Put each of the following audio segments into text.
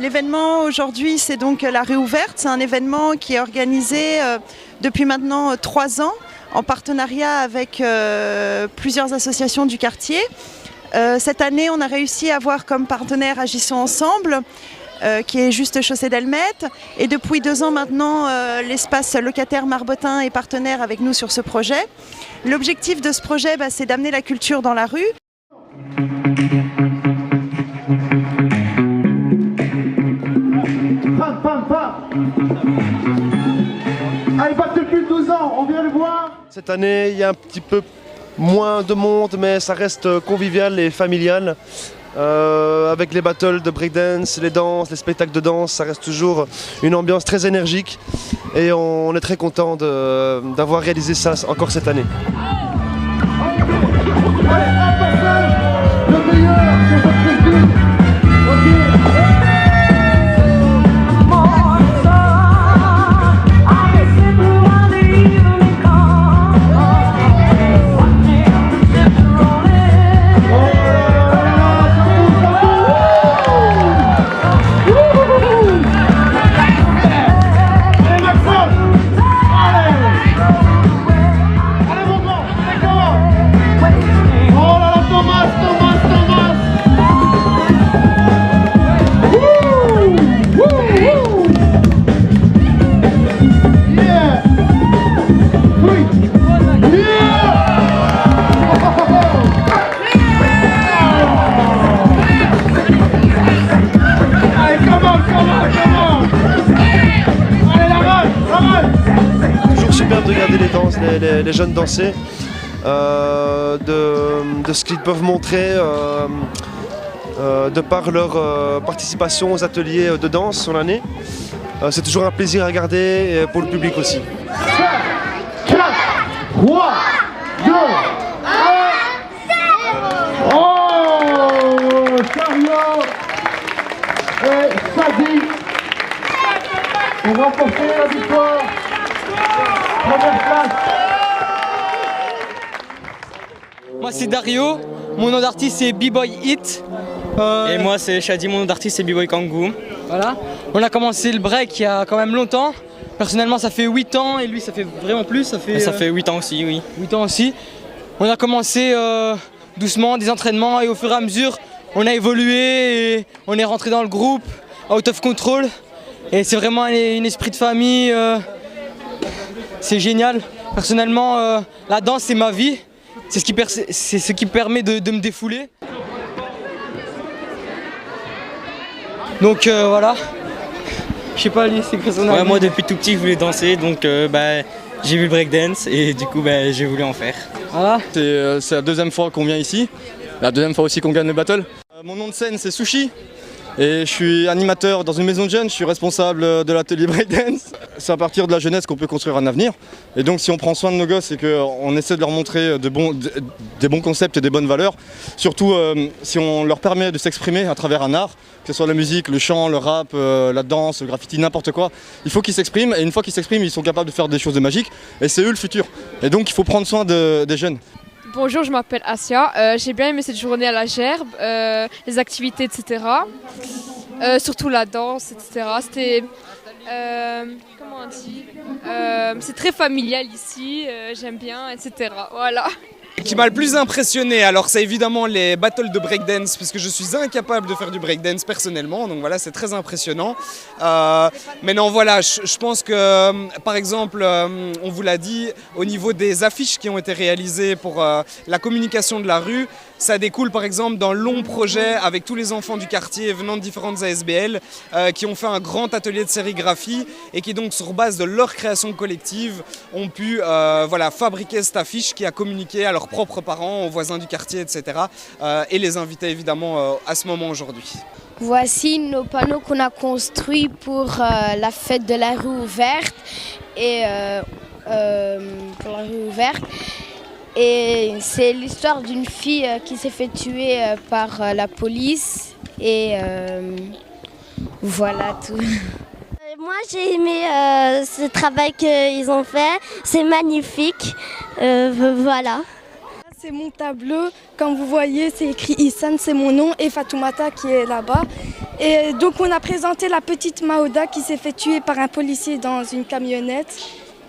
L'événement aujourd'hui, c'est donc la réouverte. C'est un événement qui est organisé depuis maintenant 3 ans en partenariat avec plusieurs associations du quartier. Cette année, on a réussi à avoir comme partenaire Agissons Ensemble, qui est juste Chaussée d'Elmette. Et depuis 2 ans maintenant, l'espace locataire Marbotin est partenaire avec nous sur ce projet. L'objectif de ce projet, c'est d'amener la culture dans la rue. Allez, pas depuis 12 ans, on vient le voir. Cette année, il y a un petit peu moins de monde, mais ça reste convivial et familial. Avec les battles de breakdance, les danses, les spectacles de danse, ça reste toujours une ambiance très énergique. Et on est très content d'avoir réalisé ça encore cette année. Allez, un passage, le meilleur sur votre tribune. Toujours super de regarder les danses, les jeunes danser, de ce qu'ils peuvent montrer de par leur participation aux ateliers de danse sur l'année. C'est toujours un plaisir à regarder et pour le public aussi. 5, 4, 3, 2, 1, 0. Oh, Chariot et Sadi ont remporté la victoire. Première place. Moi c'est Dario, mon nom d'artiste c'est B-Boy Hit. Et moi c'est Shadi, mon nom d'artiste c'est B-Boy Kangoo. Voilà. On a commencé le break il y a quand même longtemps. Personnellement ça fait 8 ans et lui ça fait vraiment plus. Ça fait 8 ans aussi, oui. 8 ans aussi. On a commencé doucement, des entraînements et au fur et à mesure on a évolué et on est rentré dans le groupe Out of Control. Et c'est vraiment un esprit de famille. C'est génial. Personnellement la danse c'est ma vie. C'est ce qui permet de me défouler. Donc voilà. Je sais pas, lui, c'est quoi son avis ? Moi depuis tout petit je voulais danser, donc j'ai vu le breakdance et du coup j'ai voulu en faire. Voilà. C'est la 2e fois qu'on vient ici, la 2e fois aussi qu'on gagne le battle. Mon nom de scène c'est Sushi. Et je suis animateur dans une maison de jeunes, je suis responsable de l'atelier breakdance. C'est à partir de la jeunesse qu'on peut construire un avenir. Et donc si on prend soin de nos gosses et qu'on essaie de leur montrer des bons concepts et des bonnes valeurs, surtout si on leur permet de s'exprimer à travers un art, que ce soit la musique, le chant, le rap, la danse, le graffiti, n'importe quoi, il faut qu'ils s'expriment et une fois qu'ils s'expriment, ils sont capables de faire des choses de magiques et c'est eux le futur. Et donc il faut prendre soin des jeunes. Bonjour, je m'appelle Asia. J'ai bien aimé cette journée à la Gerbe, les activités, etc. Surtout la danse, etc. C'était, comment on dit, c'est très familial ici, j'aime bien, etc. Voilà. Ce qui m'a le plus impressionné, alors c'est évidemment les battles de breakdance, puisque je suis incapable de faire du breakdance personnellement, donc voilà, c'est très impressionnant. Mais non, voilà, je pense que, par exemple, on vous l'a dit, au niveau des affiches qui ont été réalisées pour la communication de la rue, ça découle par exemple d'un long projet avec tous les enfants du quartier venant de différentes ASBL qui ont fait un grand atelier de sérigraphie et qui donc sur base de leur création collective ont pu voilà, fabriquer cette affiche qui a communiqué à leurs propres parents, aux voisins du quartier, etc. Et les inviter évidemment à ce moment aujourd'hui. Voici nos panneaux qu'on a construits pour la fête de la rue ouverte. Pour la rue ouverte. Et c'est l'histoire d'une fille qui s'est fait tuer par la police. Et voilà tout. Moi j'ai aimé ce travail qu'ils ont fait, c'est magnifique, voilà. C'est mon tableau, comme vous voyez c'est écrit Issan, c'est mon nom, et Fatoumata qui est là-bas. Et donc on a présenté la petite Maouda qui s'est fait tuer par un policier dans une camionnette.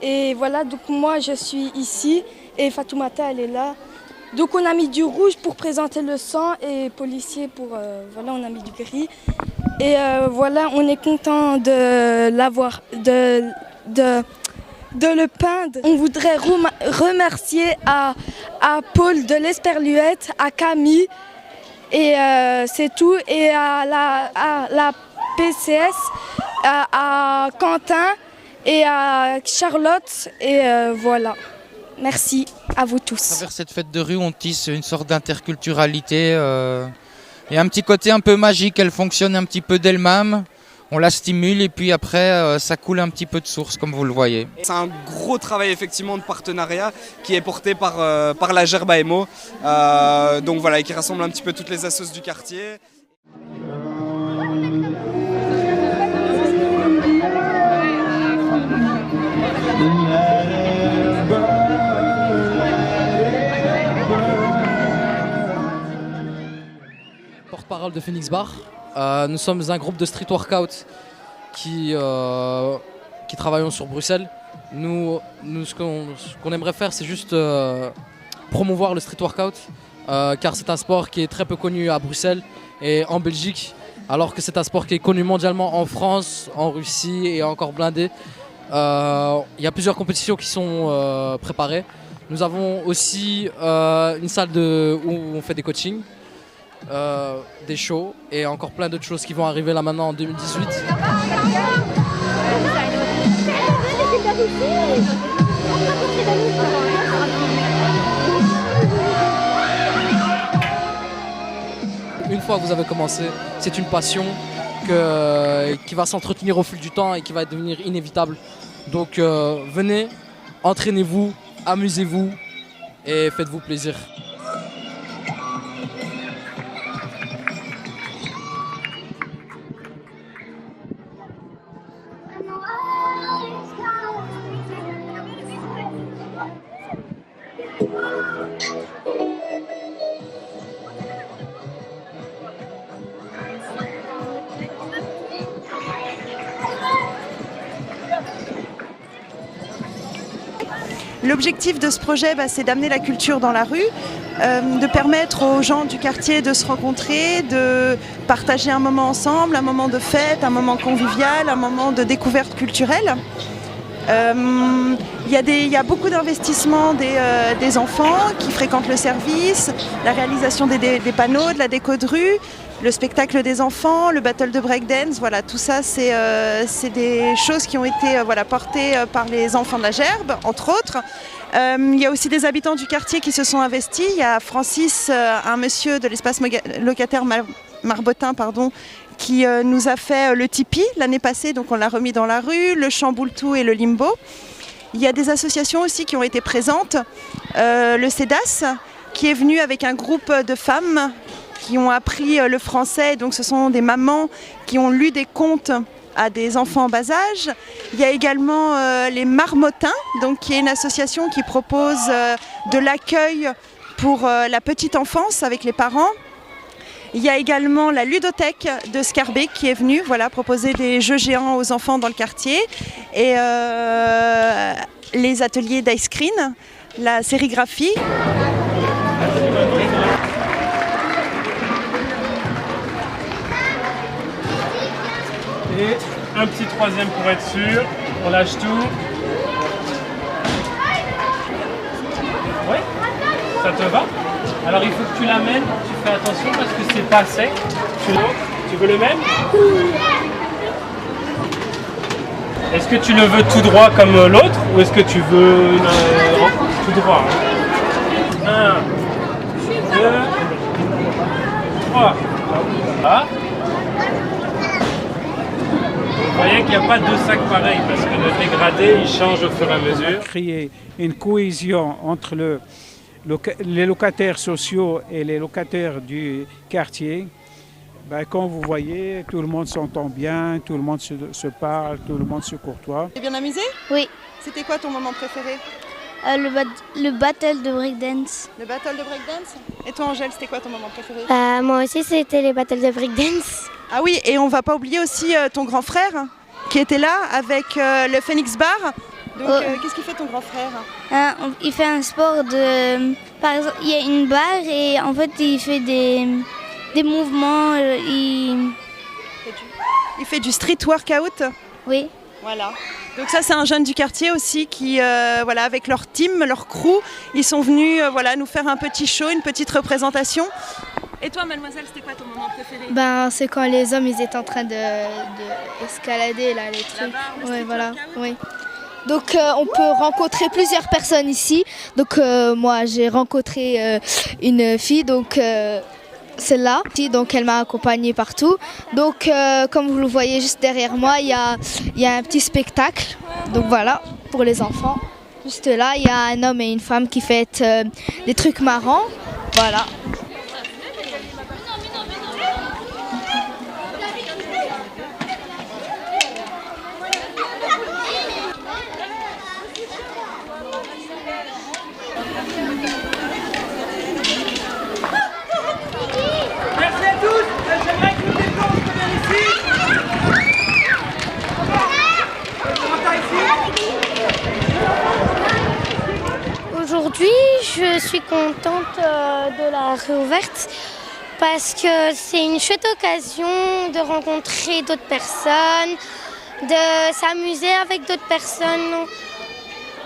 Et voilà, donc moi je suis ici et Fatoumata elle est là. Donc on a mis du rouge pour présenter le sang et policier pour, voilà on a mis du gris. Et voilà, on est content de l'avoir, de le peindre. On voudrait remercier à Paul de l'Esperluette, à Camille, et c'est tout, et à la PCS, à Quentin et à Charlotte, et voilà. Merci à vous tous. À travers cette fête de rue, on tisse une sorte d'interculturalité. Il y a un petit côté un peu magique, elle fonctionne un petit peu d'elle-même, on la stimule et puis après ça coule un petit peu de source comme vous le voyez. C'est un gros travail effectivement de partenariat qui est porté par la Gerbe AMO, donc voilà, et qui rassemble un petit peu toutes les assos du quartier. Porte-parole de Phoenix Bar. Nous sommes un groupe de street workout qui travaillons sur Bruxelles. Nous ce qu'on aimerait faire, c'est juste promouvoir le street workout, car c'est un sport qui est très peu connu à Bruxelles et en Belgique, alors que c'est un sport qui est connu mondialement en France, en Russie et encore blindé. Il y a plusieurs compétitions qui sont préparées. Nous avons aussi une salle où on fait des coachings. Des shows et encore plein d'autres choses qui vont arriver là maintenant en 2018. Une fois que vous avez commencé, c'est une passion qui va s'entretenir au fil du temps et qui va devenir inévitable. Donc venez, entraînez-vous, amusez-vous et faites-vous plaisir. L'objectif de ce projet, c'est d'amener la culture dans la rue, de permettre aux gens du quartier de se rencontrer, de partager un moment ensemble, un moment de fête, un moment convivial, un moment de découverte culturelle. Il y a beaucoup d'investissements des enfants qui fréquentent le service, la réalisation des panneaux, de la déco de rue, le spectacle des enfants, le battle de breakdance, voilà, tout ça c'est des choses qui ont été portées par les enfants de la Gerbe, entre autres. Il y a aussi des habitants du quartier qui se sont investis. Il y a Francis, un monsieur de l'espace locataire Marbotin, qui nous a fait le tipi l'année passée, donc on l'a remis dans la rue, le chamboultou et le limbo. Il y a des associations aussi qui ont été présentes, le CEDAS qui est venu avec un groupe de femmes qui ont appris le français, donc ce sont des mamans qui ont lu des contes à des enfants en bas âge. Il y a également les Marmottins, donc qui est une association qui propose de l'accueil pour la petite enfance avec les parents. Il y a également la ludothèque de Scarbeck qui est venue proposer des jeux géants aux enfants dans le quartier. Et les ateliers d'ice cream, la sérigraphie. Et un petit troisième pour être sûr. On lâche tout. Oui, ça te va? Alors il faut que tu l'amènes, tu fais attention parce que c'est pas sec. Tu veux le même? Est-ce que tu le veux tout droit comme l'autre ou est-ce que tu veux tout droit? 1, 2, 3. Voilà. Vous voyez qu'il n'y a pas deux sacs pareils parce que le dégradé il change au fur et à mesure. Créer une cohésion entre les locataires sociaux et les locataires du quartier. Comme vous voyez, tout le monde s'entend bien, tout le monde se parle, tout le monde se courtoie. T'es bien amusé? Oui. C'était quoi ton moment préféré? Le battle de breakdance. Le battle de breakdance? Et toi Angèle, c'était quoi ton moment préféré? Moi aussi, c'était les battles de breakdance. Ah oui, et on va pas oublier aussi ton grand frère qui était là avec le Phoenix Bar. Donc qu'est-ce qu'il fait ton grand frère? Il fait un sport de... Par exemple, il y a une barre et en fait il fait des mouvements. Il fait du street workout? Oui. Voilà. Donc ça c'est un jeune du quartier aussi qui, voilà, avec leur team, leur crew, ils sont venus voilà, nous faire un petit show, une petite représentation. Et toi mademoiselle, c'était quoi ton moment préféré? C'est quand les hommes ils étaient en train de escalader là, les trucs. Ouais, voilà. Oui. Donc on peut rencontrer plusieurs personnes ici. Donc moi j'ai rencontré une fille, donc celle-là, donc elle m'a accompagnée partout. Donc comme vous le voyez juste derrière moi, il y a un petit spectacle. Donc voilà, pour les enfants. Juste là, il y a un homme et une femme qui fêtent des trucs marrants. Voilà. Merci à tous. J'aimerais que nous déplorons ici. Aujourd'hui, je suis contente de la réouverte parce que c'est une chouette occasion de rencontrer d'autres personnes, de s'amuser avec d'autres personnes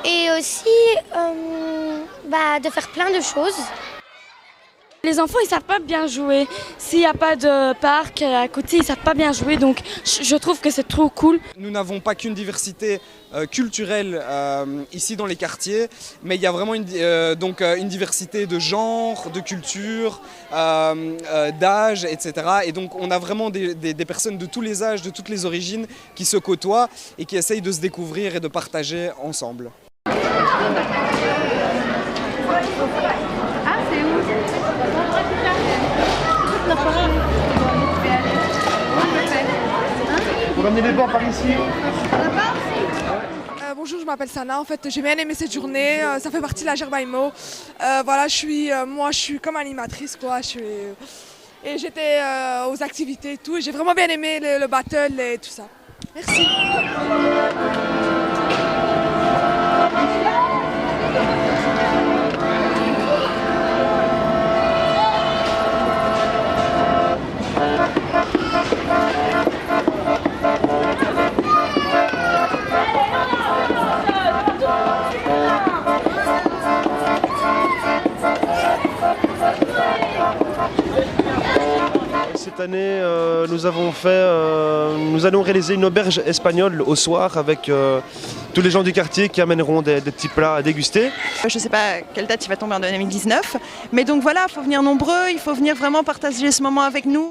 et aussi de faire plein de choses. Les enfants, ils savent pas bien jouer. S'il n'y a pas de parc à côté, ils savent pas bien jouer. Donc, je trouve que c'est trop cool. Nous n'avons pas qu'une diversité culturelle ici dans les quartiers, mais il y a vraiment une diversité de genres, de cultures, d'âge, etc. Et donc, on a vraiment des personnes de tous les âges, de toutes les origines qui se côtoient et qui essayent de se découvrir et de partager ensemble. Vous ramenez les bords par ici? Bonjour, je m'appelle Sana. En fait, j'ai bien aimé cette journée. Ça fait partie de la Gerbaimo. Voilà, moi, je suis comme animatrice, quoi. Et j'étais aux activités et tout. Et j'ai vraiment bien aimé le battle et tout ça. Merci. Cette année, nous allons réaliser une auberge espagnole au soir avec tous les gens du quartier qui amèneront des petits plats à déguster. Je ne sais pas quelle date il va tomber en 2019, mais donc voilà, il faut venir nombreux, il faut venir vraiment partager ce moment avec nous.